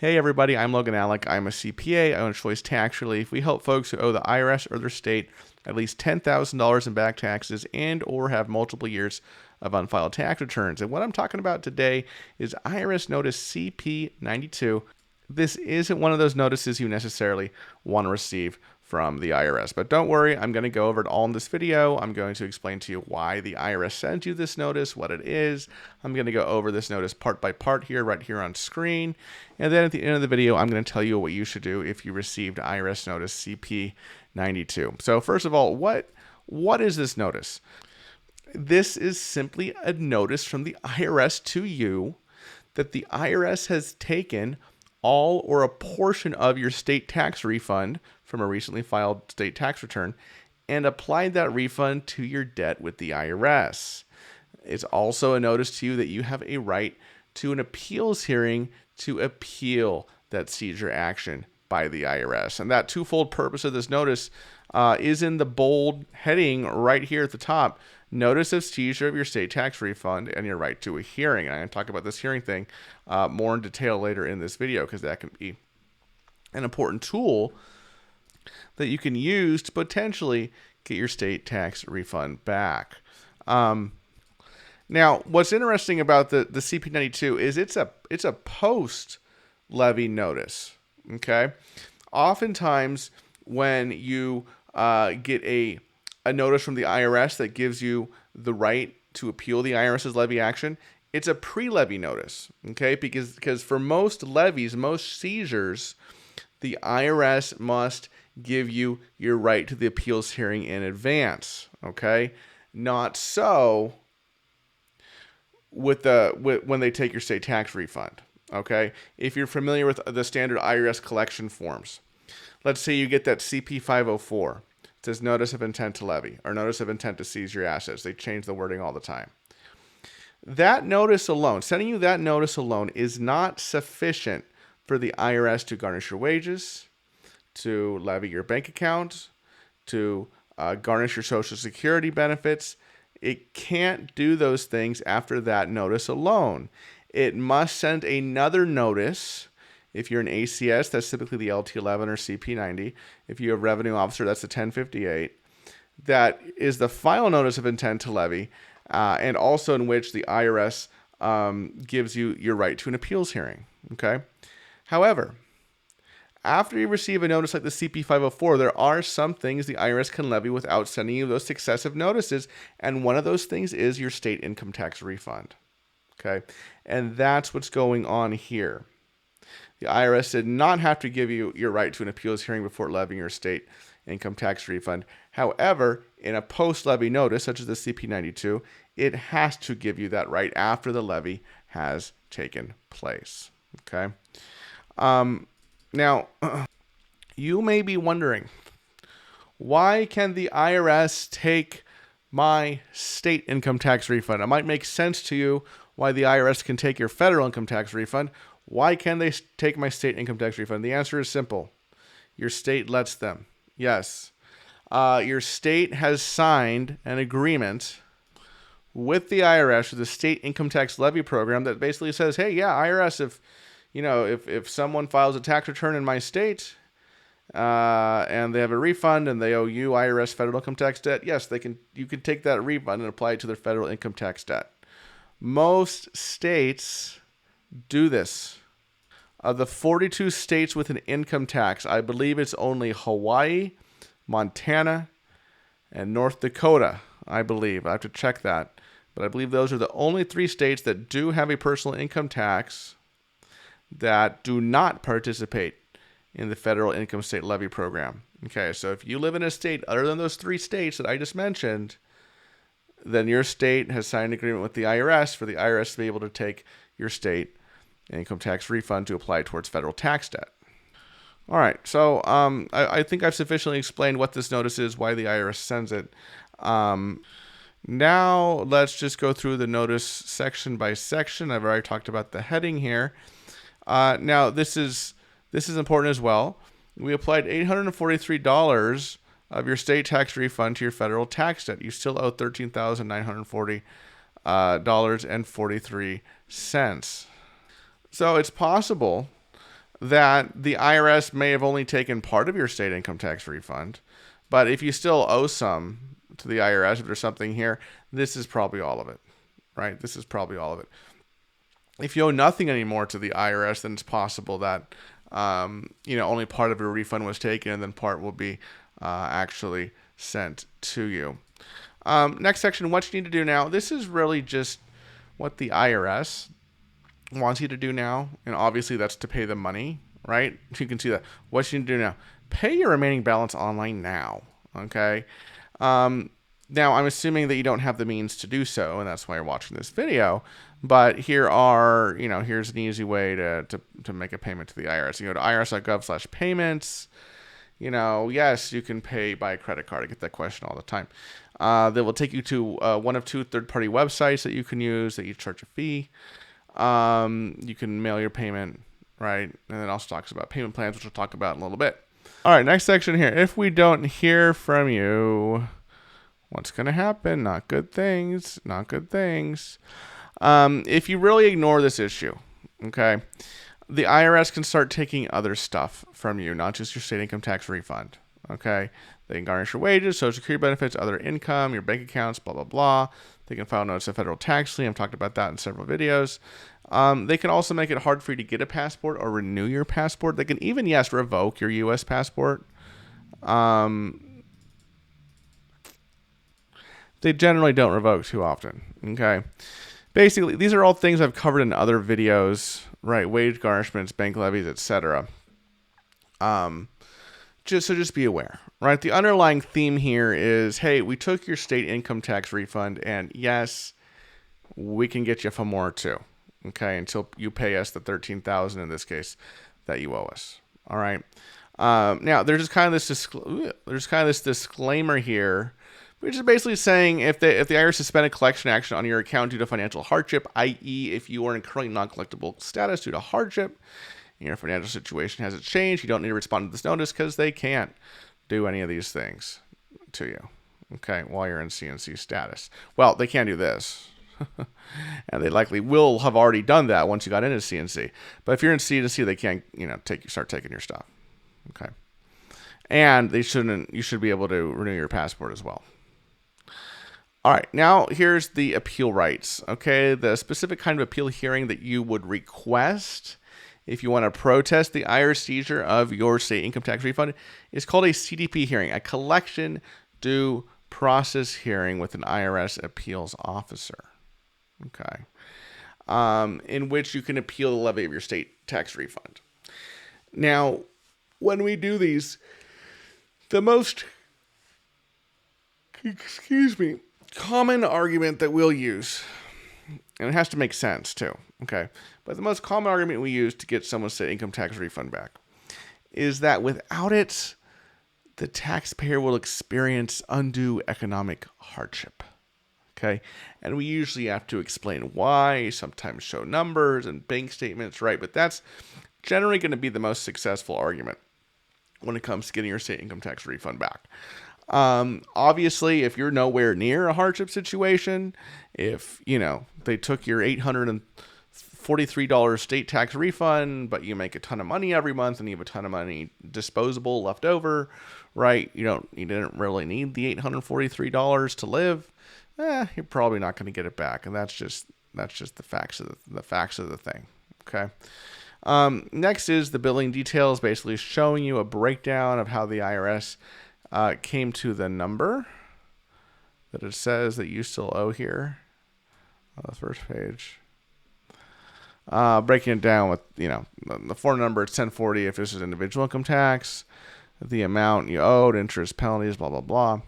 Hey everybody, I'm Logan Alec. I'm a CPA. I own Choice Tax Relief. We help folks who owe the IRS or their state at least $10,000 in back taxes and or have multiple years of unfiled tax returns. And what I'm talking about today is IRS Notice CP92. This isn't one of those notices you necessarily want to receive from the IRS. But don't worry, I'm going to go over it all in this video. I'm going to explain to you why the IRS sends you this notice, what it is. I'm going to go over this notice part by part here, right here on screen. And then at the end of the video, I'm going to tell you what you should do if you received IRS Notice CP92. So first of all, what is this notice? This is simply a notice from the IRS to you that the IRS has taken all or a portion of your state tax refund from a recently filed state tax return and applied that refund to your debt with the IRS. It's also a notice to you that you have a right to an appeals hearing to appeal that seizure action by the IRS. And that twofold purpose of this notice is in the bold heading right here at the top. Notice of seizure of your state tax refund and your right to a hearing. And I'm going to talk about this hearing thing more in detail later in this video because that can be an important tool that you can use to potentially get your state tax refund back. Now, what's interesting about the CP92 is it's a post-levy notice. Okay, oftentimes when you get a notice from the IRS that gives you the right to appeal the IRS's levy action, it's a pre-levy notice, okay? Because for most levies, most seizures, the IRS must give you your right to the appeals hearing in advance, okay? Not so with when they take your state tax refund, okay? If you're familiar with the standard IRS collection forms, let's say you get that CP504. It says notice of intent to levy or notice of intent to seize your assets. They change the wording all the time. That notice alone, sending you that notice alone is not sufficient for the IRS to garnish your wages, to levy your bank account, to garnish your Social Security benefits. It can't do those things after that notice alone. It must send another notice. If you're an ACS, that's typically the LT11 or CP90. If you have revenue officer, that's the 1058. That is the final notice of intent to levy, and also in which the IRS gives you your right to an appeals hearing. Okay. However, after you receive a notice like the CP504, there are some things the IRS can levy without sending you those successive notices, and one of those things is your state income tax refund. Okay, and that's what's going on here. The IRS did not have to give you your right to an appeals hearing before levying your state income tax refund. However, in a post-levy notice, such as the CP92, it has to give you that right after the levy has taken place. Okay. Now, you may be wondering, why can the IRS take my state income tax refund? It might make sense to you why the IRS can take your federal income tax refund. Why can they take my state income tax refund? The answer is simple. Your state lets them. Yes. Your state has signed an agreement with the IRS, with the state income tax levy program, that basically says, hey, yeah, IRS, if someone files a tax return in my state and they have a refund and they owe you IRS federal income tax debt, yes, you can take that refund and apply it to their federal income tax debt. Most states do this. Of the 42 states with an income tax, I believe it's only Hawaii, Montana, and North Dakota, I believe. I have to check that. But I believe those are the only 3 states that do have a personal income tax that do not participate in the federal income state levy program. Okay, so if you live in a state other than those 3 states that I just mentioned, then your state has signed an agreement with the IRS for the IRS to be able to take your state income tax refund to apply towards federal tax debt. All right, so I think I've sufficiently explained what this notice is, why the IRS sends it. Now let's just go through the notice section by section. I've already talked about the heading here. Now this is important as well. We applied $843 of your state tax refund to your federal tax debt. You still owe $13,940.43. So it's possible that the IRS may have only taken part of your state income tax refund, but if you still owe some to the IRS, if there's something here, this is probably all of it, right? This is probably all of it. If you owe nothing anymore to the IRS, then it's possible that only part of your refund was taken, and then part will be actually sent to you. Next section, what you need to do now. This is really just what the IRS wants you to do now, and obviously that's to pay the money, right? You can see that. What you need to do now: pay your remaining balance online now. Okay. Now I'm assuming that you don't have the means to do so, and that's why you're watching this video. But here's an easy way to make a payment to the IRS. You go to irs.gov/payments. Yes, you can pay by credit card. I get that question all the time. They will take you to one of two third-party websites that you can use that you charge a fee. You can mail your payment, right? And then also talks about payment plans, which we'll talk about in a little bit. All right, next section here. If we don't hear from you, what's going to happen? Not good things. Not good things. If you really ignore this issue, okay, the IRS can start taking other stuff from you, not just your state income tax refund, okay? They can garnish your wages, social security benefits, other income, your bank accounts, blah, blah, blah. They can file notice of federal tax lien. I've talked about that in several videos. They can also make it hard for you to get a passport or renew your passport. They can even, yes, revoke your U.S. passport. They generally don't revoke too often, okay? Basically, these are all things I've covered in other videos, right? Wage garnishments, bank levies, etc. Just be aware, right? The underlying theme here is, hey, we took your state income tax refund, and yes, we can get you for more too, okay? Until you pay us the $13,000 in this case that you owe us. All right. Now there's kind of this disclaimer here, which is basically saying if the IRS suspended collection action on your account due to financial hardship, i.e., if you are in currently non-collectible status due to hardship, and your financial situation hasn't changed, you don't need to respond to this notice because they can't do any of these things to you, okay, while you're in CNC status. Well, they can't do this. And they likely will have already done that once you got into CNC. But if you're in CNC, they can't, start taking your stuff, okay? And you should be able to renew your passport as well. All right, now here's the appeal rights, okay? The specific kind of appeal hearing that you would request if you want to protest the IRS seizure of your state income tax refund is called a CDP hearing, a collection due process hearing with an IRS appeals officer, okay? In which you can appeal the levy of your state tax refund. Now, when we do these, the most, common argument that we'll use, and it has to make sense too, okay? But the most common argument we use to get someone's state income tax refund back is that without it, the taxpayer will experience undue economic hardship, okay? And we usually have to explain why, sometimes show numbers and bank statements, right? But that's generally going to be the most successful argument when it comes to getting your state income tax refund back. Obviously, if you're nowhere near a hardship situation, if, they took your $843 state tax refund, but you make a ton of money every month and you have a ton of money disposable left over, right? You didn't really need the $843 to live. You're probably not going to get it back. And that's just the facts of the thing. Okay. Next is the billing details, basically showing you a breakdown of how the IRS came to the number that it says that you still owe here on the first page. Breaking it down with, the form number, it's 1040 if this is individual income tax, the amount you owed, interest, penalties, blah, blah, blah.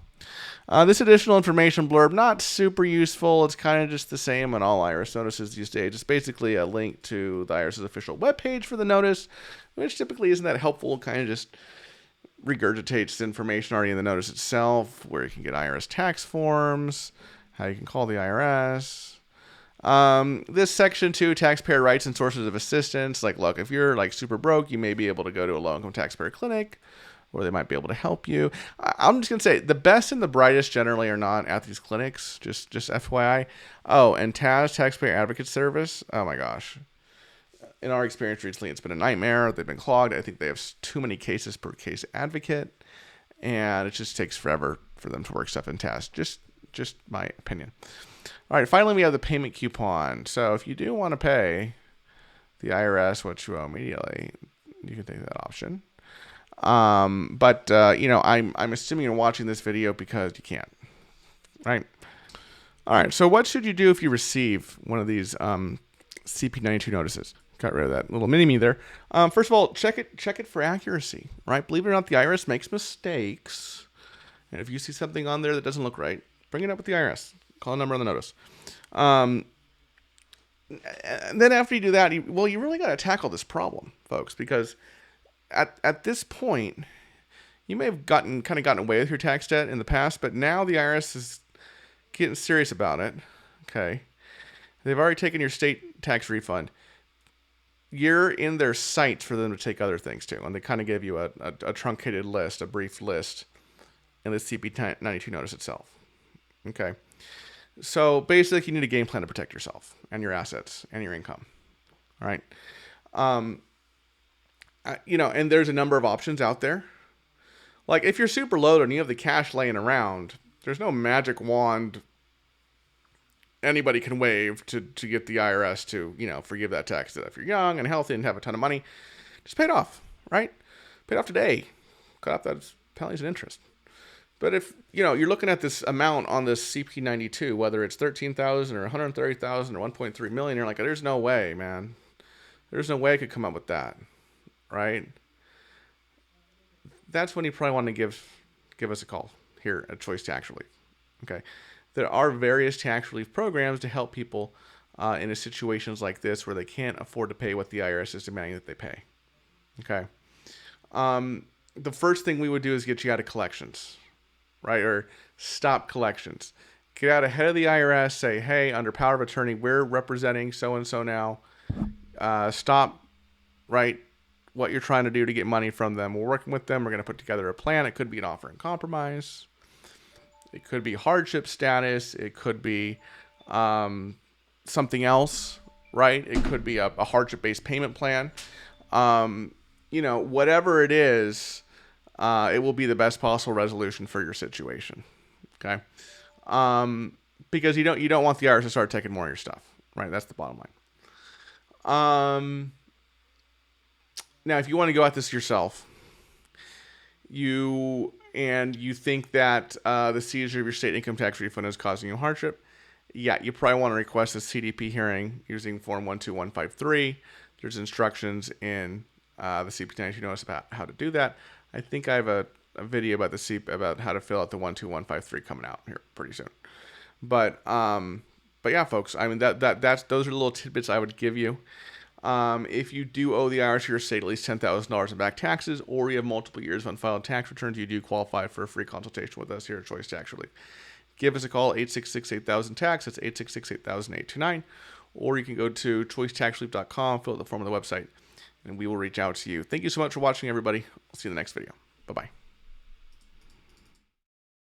This additional information blurb, not super useful. It's kind of just the same on all IRS notices these days. It's basically a link to the IRS's official webpage for the notice, which typically isn't that helpful. Kind of just regurgitates the information already in the notice itself, where you can get IRS tax forms, how you can call the IRS. This section 2, taxpayer rights and sources of assistance. Like, look, if you're like super broke, you may be able to go to a low-income taxpayer clinic, or they might be able to help you. I'm just going to say the best and the brightest generally are not at these clinics, just FYI. Oh, and TAS, Taxpayer Advocate Service. Oh my gosh. in our experience recently, it's been a nightmare. They've been clogged. I think they have too many cases per case advocate, and it just takes forever for them to work stuff in tasks. Just my opinion. All right, finally, we have the payment coupon. So if you do want to pay the IRS what you owe immediately, you can take that option. But I'm assuming you're watching this video because you can't, right? All right, so what should you do if you receive one of these CP92 notices? Got rid of that little mini-me there. First of all, check it for accuracy, right? Believe it or not, the IRS makes mistakes. And if you see something on there that doesn't look right, bring it up with the IRS. Call a number on the notice. And then after you do that, you really got to tackle this problem, folks, because at this point, you may have gotten away with your tax debt in the past, but now the IRS is getting serious about it. Okay. They've already taken your state tax refund. You're in their sights for them to take other things too. And they kind of give you a truncated list, a brief list in the CP92 notice itself. Okay. So basically, you need a game plan to protect yourself and your assets and your income. All right. And there's a number of options out there. Like if you're super loaded and you have the cash laying around, there's no magic wand anybody can wave to get the IRS to, forgive that tax debt. If you're young and healthy and have a ton of money, just pay it off, right? Pay it off today. Cut off those penalties and interest. But if, you're looking at this amount on this CP92, whether it's $13,000 or $130,000 or $1.3 million, you're like, there's no way, man. There's no way I could come up with that, right? That's when you probably want to give us a call here at Choice Tax Relief. Okay, there are various tax relief programs to help people in situations like this where they can't afford to pay what the IRS is demanding that they pay. Okay, the first thing we would do is get you out of collections, right, or stop collections. Get out ahead of the IRS. Say, hey, under power of attorney, we're representing so and so now. Stop, right, what you're trying to do to get money from them. We're working with them. We're going to put together a plan. It could be an offer in compromise. It could be hardship status. It could be something else, right? It could be a hardship-based payment plan. Whatever it is, it will be the best possible resolution for your situation. Okay, because you don't want the IRS to start taking more of your stuff, right? That's the bottom line. Now, if you want to go at this yourself, you think that the seizure of your state income tax refund is causing you hardship, you probably want to request a CDP hearing using Form 12153. There's instructions in the CP92 notice about how to do that. I think I have a video about about how to fill out the 12153 coming out here pretty soon. But yeah, folks, I mean those are the little tidbits I would give you. If you do owe the IRS your state at least $10,000 in back taxes, or you have multiple years of unfiled tax returns, you do qualify for a free consultation with us here at Choice Tax Relief. Give us a call, 866-8000-TAX. That's 866-8000-829. Or you can go to choicetaxrelief.com, fill out the form on the website, and we will reach out to you. Thank you so much for watching, everybody. I'll see you in the next video. Bye-bye.